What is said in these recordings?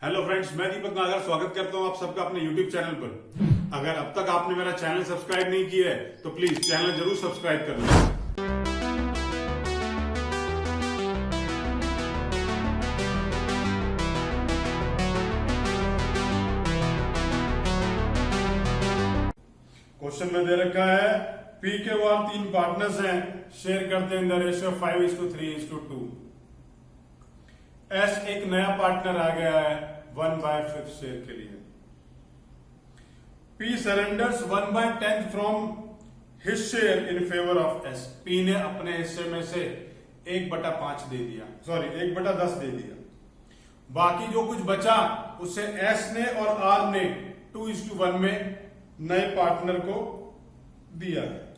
Hello friends, मैं दीपक नागर स्वागत करता हूं आप सबका अपने यूट्यूब चैनल पर। अगर अब तक आपने मेरा चैनल सब्सक्राइब नहीं किया है तो प्लीज चैनल जरूर सब्सक्राइब कर लें। क्वेश्चन में दे रखा है पी के वार तीन पार्टनर्स हैं, शेयर करते हैं द रेशियो 5:3:2। एस एक नया पार्टनर आ गया है 1/5 शेयर के लिए। P surrenders 1/10 from his share in favour of S. P ने अपने हिस्से में से 1/5 दे दिया, सॉरी 1/10 दे दिया। बाकी जो कुछ बचा उसे एस ने और आर ने 2:1 में नए पार्टनर को दिया है।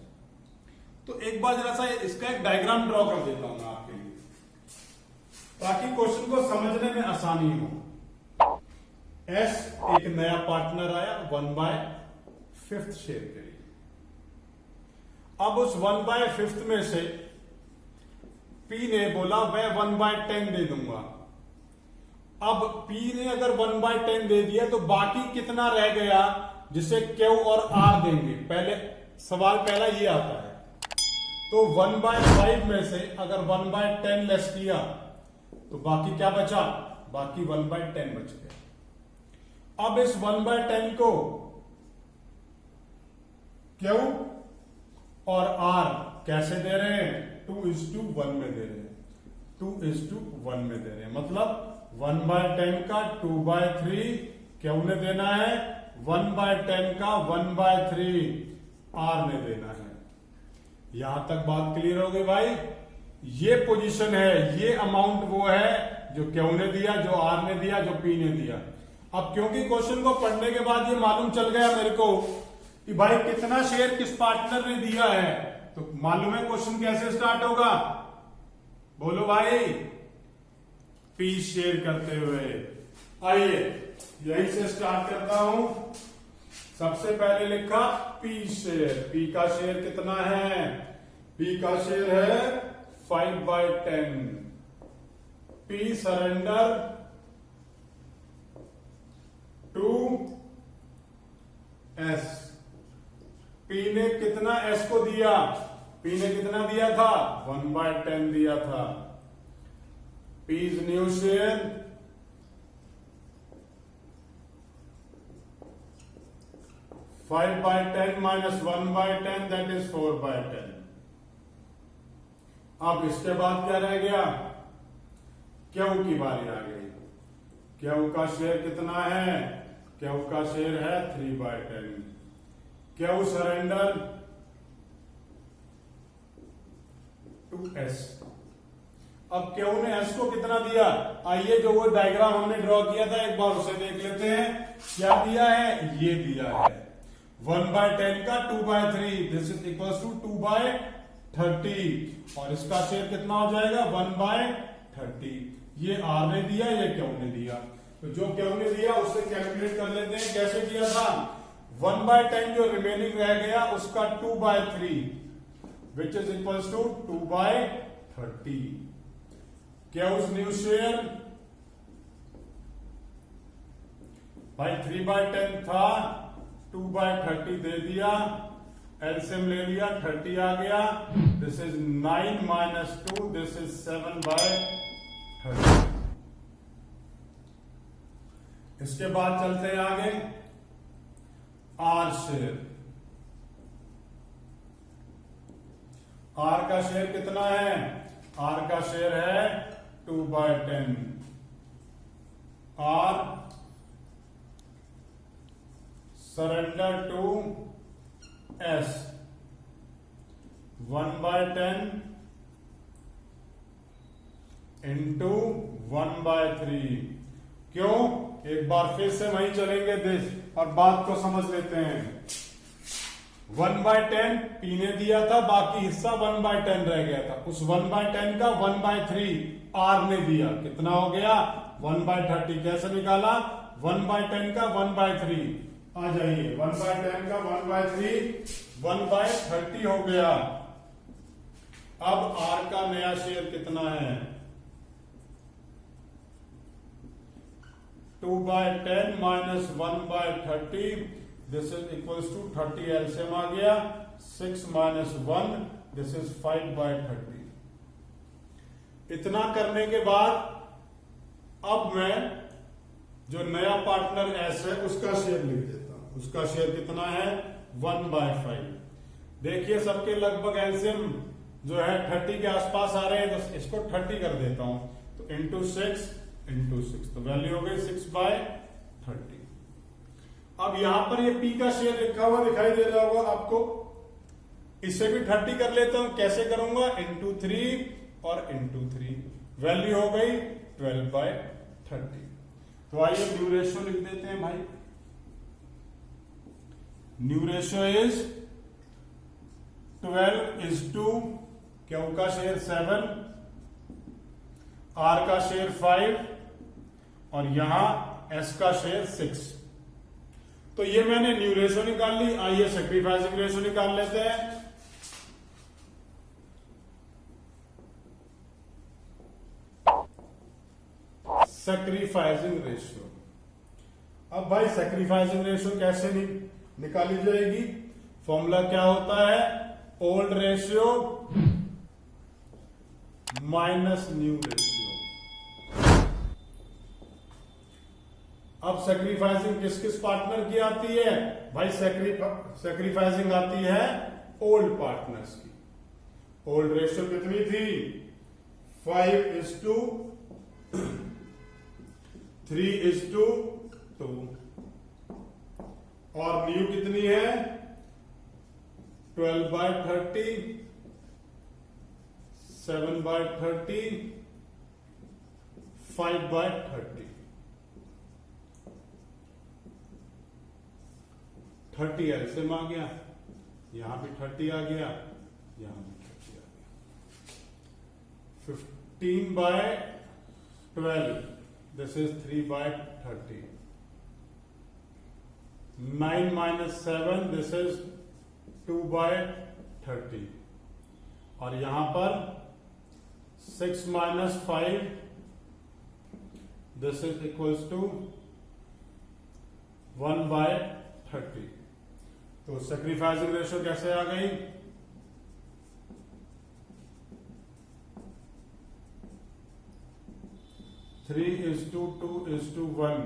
तो एक बार जरा सा इसका एक डायग्राम ड्रॉ कर देता हूं मैं आपके लिए ताकि क्वेश्चन को समझने में आसानी हो। एस एक नया पार्टनर आया 1/5 शेयर के लिए। अब उस 1/5 में से पी ने बोला मैं 1/10 दे दूंगा। अब पी ने अगर 1/10 दे दिया तो बाकी कितना रह गया जिसे क्यू और आर देंगे। पहले सवाल पहला ये आता है, तो 1/5 में से अगर 1/10 लेस किया तो बाकी क्या बचा? बाकी 1/10 बच गया। अब इस 1/10 को क्यू और आर कैसे दे रहे हैं? 2:1 में दे रहे हैं। 2:1 में दे रहे हैं, मतलब 1/10 का 2/3 क्यू ने देना है, 1/10 का 1/3 आर ने देना है। यहां तक बात क्लियर हो गई भाई। ये पोजीशन है, ये अमाउंट वो है जो क्यू ने दिया, जो आर ने दिया, जो पी ने दिया। अब क्योंकि क्वेश्चन को पढ़ने के बाद ये मालूम चल गया मेरे को कि भाई कितना शेयर किस पार्टनर ने दिया है, तो मालूम है क्वेश्चन कैसे स्टार्ट होगा? बोलो भाई। पी शेयर करते हुए आइए यहीं से स्टार्ट करता हूं। सबसे पहले लिखा पी शेयर। पी का शेयर कितना है? पी का शेयर है 5/10। P surrender to S. P ने कितना एस को दिया? पी ने कितना दिया था? 1/10 दिया था। P's new share 5/10 minus 1/10 that is 4/10। अब इसके बाद क्या रह गया? क्यू की बारी आ गई। क्यू का शेयर कितना है? क्यू का शेयर है 3/10। Q surrender to S. अब क्यू ने एस को कितना दिया? आइए जो वो डायग्राम हमने ड्रॉ किया था एक बार उसे देख लेते हैं। क्या दिया है? ये दिया है 1/10 का 2/3, दिस इज इक्वल टू 2/30। और इसका शेयर कितना हो जाएगा? 1/30। ये आर ने दिया, ये क्यू ने दिया। तो जो क्यू ने दिया उससे कैलकुलेट कर लेते हैं। कैसे किया था? 1/10 जो रिमेनिंग रह गया उसका 2/3 which is equal to 2/30। Q's new share भाई 3/10 था, 2/30 दे दिया, एलसीएम ले लिया, 30 आ गया। This is 9 minus 2, this is 7/30। इसके बाद चलते हैं आगे। R share. आर का शेयर कितना है? आर का शेयर है 2/10। R surrender to S 1/10 into 1/3। क्यों? एक बार फिर से वहीं चलेंगे देश और बात को समझ लेते हैं। 1/10 पी ने दिया था, बाकी हिस्सा 1/10 रह गया था। उस 1/10 का 1/3 आर ने दिया। कितना हो गया? 1/30। कैसे निकाला? 1/10 का 1/3 आ जाइए। 1/10 का 1/3 1/30 हो गया। अब आर का नया शेयर कितना है? 2/10 minus 1/30, this is equals to 30 LCM आ गया, 6 minus 1, this is 5/30। इतना करने के बाद अब मैं जो नया पार्टनर एस है उसका शेयर लिख देता हूं। उसका शेयर कितना है 1/5। देखिए सबके लगभग एलसीएम जो है 30 के आसपास आ रहे हैं, तो इसको 30 कर देता हूं, तो इंटू 6, तो वैल्यू हो गई 6/30। अब यहां पर ये पी का शेयर लिखा हुआ दिखाई दे रहा होगा आपको, इसे भी 30 कर लेता हूं। कैसे करूंगा, इंटू 3 और इंटू 3, वैल्यू हो गई 12/30। तो आइए न्यू रेशियो लिख देते हैं भाई। न्यू रेशियो इज 12:, क्यू का शेयर 7, आर का शेयर 5 और यहां एस का शेयर 6। तो ये मैंने न्यू रेशियो निकाल ली। आइए सैक्रिफाइसिंग रेशियो निकाल लेते हैं। सैक्रिफाइसिंग रेशियो, अब भाई सैक्रिफाइसिंग रेशियो कैसे निकाली जाएगी? फॉर्मूला क्या होता है, old ratio minus new ratio. अब सैक्रिफाइसिंग किस किस पार्टनर की आती है भाई? सैक्रिफाइसिंग आती है ओल्ड पार्टनर्स की। ओल्ड रेशियो कितनी थी? 5:3:2 और न्यू कितनी है 12/30, 7/30, 5/30। 30 एलसीएम आ गया, यहां भी 30 आ गया, यहां भी 30 आ गया। 15/12, this is 3/30। 9 minus 7, this is 2/30 और यहां पर 6 minus 5, this is equals to 1/30। तो सैक्रिफाइसिंग रेशियो कैसे आ गई? थ्री 3:2:1,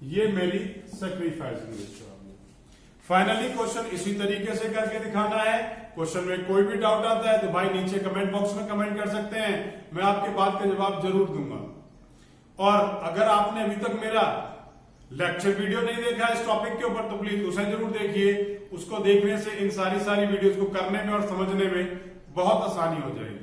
ये मेरी सैक्रिफाइसिंग रेशियो आ गई। फाइनली क्वेश्चन इसी तरीके से करके दिखाना है। क्वेश्चन में कोई भी डाउट आता है तो भाई नीचे कमेंट बॉक्स में कमेंट कर सकते हैं, मैं आपकी बात का जवाब जरूर दूंगा। और अगर आपने अभी तक मेरा लेक्चर वीडियो नहीं देखा है इस टॉपिक के ऊपर, तो प्लीज उसे जरूर देखिए। उसको देखने से इन सारी वीडियोस को करने में और समझने में बहुत आसानी हो जाएगी।